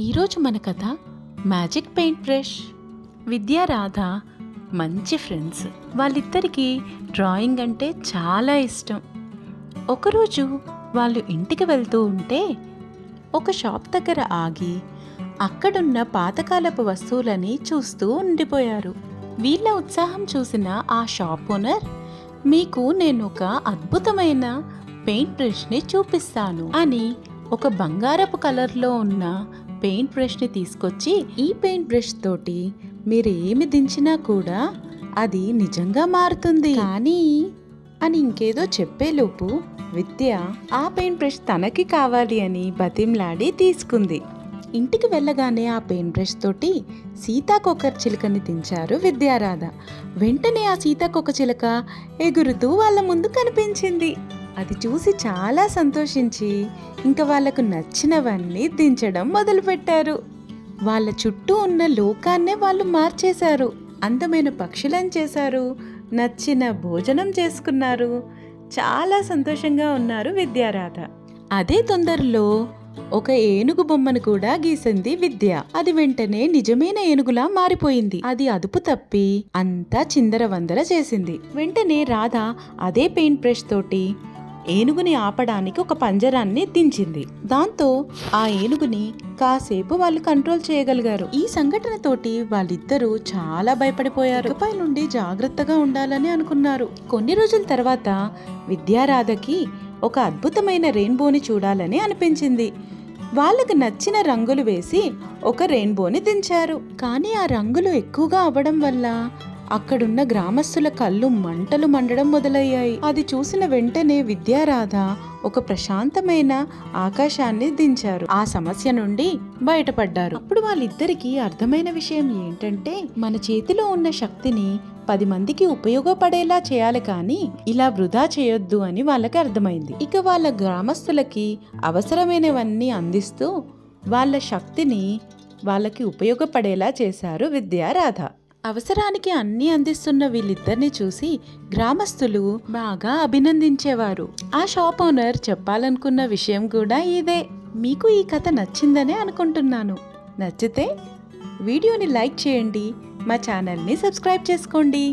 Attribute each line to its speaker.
Speaker 1: ఈరోజు మన కథ మ్యాజిక్ పెయింట్ బ్రష్. విద్యా, రాధ మంచి ఫ్రెండ్స్. వాళ్ళిద్దరికీ డ్రాయింగ్ అంటే చాలా ఇష్టం. ఒకరోజు వాళ్ళు ఇంటికి వెళ్తూ ఉంటే ఒక షాప్ దగ్గర ఆగి అక్కడున్న పాతకాలపు వస్తువులని చూస్తూ ఉండిపోయారు. వీళ్ళ ఉత్సాహం చూసిన ఆ షాప్ ఓనర్, మీకు నేను ఒక అద్భుతమైన పెయింట్ బ్రష్ని చూపిస్తాను అని ఒక బంగారపు కలర్లో ఉన్న పెయింట్ బ్రష్ని తీసుకొచ్చి, ఈ పెయింట్ బ్రష్ తోటి మీరు ఏమి దించినా కూడా అది నిజంగా మారుతుంది కానీ అని ఇంకేదో చెప్పేలోపు విద్య ఆ పెయింట్ బ్రష్ తనకి కావాలి అని బతిమలాడి తీసుకుంది. ఇంటికి వెళ్ళగానే ఆ పెయింట్ బ్రష్ తోటి సీతాకోక చిలుకని దించారు విద్యారాధ. వెంటనే ఆ సీతాకోక చిలుక ఎగురుతూ వాళ్ళ ముందు కనిపించింది. అది చూసి చాలా సంతోషించి ఇంకా వాళ్లకు నచ్చినవన్నీ దించడం మొదలుపెట్టారు. వాళ్ళ చుట్టూ ఉన్న లోకాన్నే వాళ్ళు మార్చేశారు. అందమైన పక్షులను చేశారు, నచ్చిన భోజనం చేసుకున్నారు. చాలా సంతోషంగా ఉన్నారు విద్యారాధ. అదే తొందరలో ఒక ఏనుగు బొమ్మను కూడా గీసింది విద్య. అది వెంటనే నిజమైన ఏనుగులా మారిపోయింది. అది అదుపు తప్పి అంతా చిందరవందర చేసింది. వెంటనే రాధ అదే పెయింట్ బ్రష్ తోటి ఏనుగుని ఆపడానికి ఒక పంజరాన్ని దించింది. దాంతో ఆ ఏనుగుని కాసేపు వాళ్ళు కంట్రోల్ చేయగలిగారు. ఈ సంఘటనతోటి వాళ్ళిద్దరూ చాలా భయపడిపోయారు. ఇకపై నుండి జాగ్రత్తగా ఉండాలని అనుకున్నారు. కొన్ని రోజుల తర్వాత విద్యారాధకి ఒక అద్భుతమైన రెయిన్బోని చూడాలని అనిపించింది. వాళ్ళకి నచ్చిన రంగులు వేసి ఒక రెయిన్బోని దించారు. కానీ ఆ రంగులు ఎక్కువగా అవ్వడం వల్ల అక్కడున్న గ్రామస్తుల కళ్ళు మంటలు మండడం మొదలయ్యాయి. అది చూసిన వెంటనే విద్యారాధ ఒక ప్రశాంతమైన ఆకాశాన్ని దించారు. ఆ సమస్య నుండి బయటపడ్డారు. అప్పుడు వాళ్ళిద్దరికీ అర్థమైన విషయం ఏంటంటే, మన చేతిలో ఉన్న శక్తిని 10 మందికి ఉపయోగపడేలా చేయాలి కానీ ఇలా వృధా చేయొద్దు అని వాళ్ళకి అర్థమైంది. ఇక వాళ్ళ గ్రామస్తులకి అవసరమైనవన్నీ అందిస్తూ వాళ్ళ శక్తిని వాళ్ళకి ఉపయోగపడేలా చేశారు విద్యారాధ. అవసరానికి అన్నీ అందిస్తున్న వీళ్ళిద్దరిని చూసి గ్రామస్తులు బాగా అభినందించేవారు. ఆ షాప్ ఓనర్ చెప్పాలనుకున్న విషయం కూడా ఇదే. మీకు ఈ కథ నచ్చిందనే అనుకుంటున్నాను. నచ్చితే వీడియోని లైక్ చేయండి, మా ఛానల్ని సబ్స్క్రైబ్ చేసుకోండి.